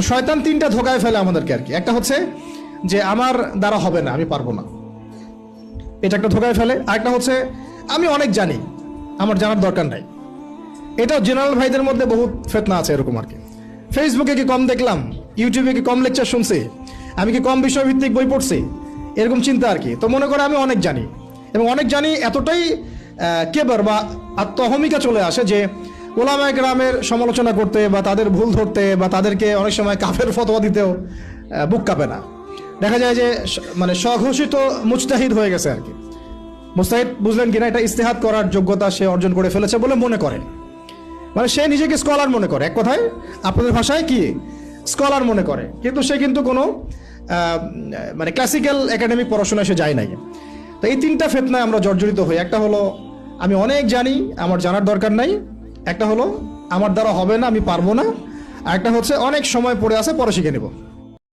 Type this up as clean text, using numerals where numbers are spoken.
শয়তান তিনটা ধোকায় ফেলে আমাদেরকে আর কি। একটা হচ্ছে যে আমার দ্বারা হবে না, আমি পারবো না, এটা একটা ধোকায় ফেলে। আরেকটা হচ্ছে আমি অনেক জানি, আমার জানার দরকার নাই। এটাও জেনারেল ভাইদের মধ্যে বহুত ফেতনা আছে এরকম আর কি। ফেসবুকে কি কম দেখলাম, ইউটিউবে কি কম লেকচার শুনছি, আমি কি কম বিষয়ভিত্তিক বই পড়ছি, এরকম চিন্তা আর কি। তো মনে করে আমি অনেক জানি, এবং অনেক জানি এতটাই কেবর বা আত্মহমিকা চলে আসে যে ওলামায়ে কেরামের সমালোচনা করতে বা তাদের ভুল ধরতে বা তাদেরকে অনেক সময় কাফের ফতোয়া দিতেও বুক কাঁপে না। দেখা যায় যে মানে স্বঘোষিত মুজতাহিদ হয়ে গেছে আর কি। মুজতাহিদ বুঝলেন কিনা, এটা ইজতিহাদ করার যোগ্যতা সে অর্জন করে ফেলেছে বলে মনে করে, মানে সে নিজেকে স্কলার মনে করে, এক কথায় আপনাদের ভাষায় কি স্কলার মনে করে, কিন্তু সে কিন্তু কোনো মানে ক্লাসিক্যাল একাডেমিক পড়াশোনায় সে যায় নাই। তো এই তিনটা ফিতনায় আমরা জর্জরিত হই। একটা হলো আমি অনেক জানি, আমার জানার দরকার নাই। একটা হলো আমার দ্বারা হবে না, আমি পারবো না। আর একটা হচ্ছে অনেক সময় পড়ে আছে, পরে শিখে নেব।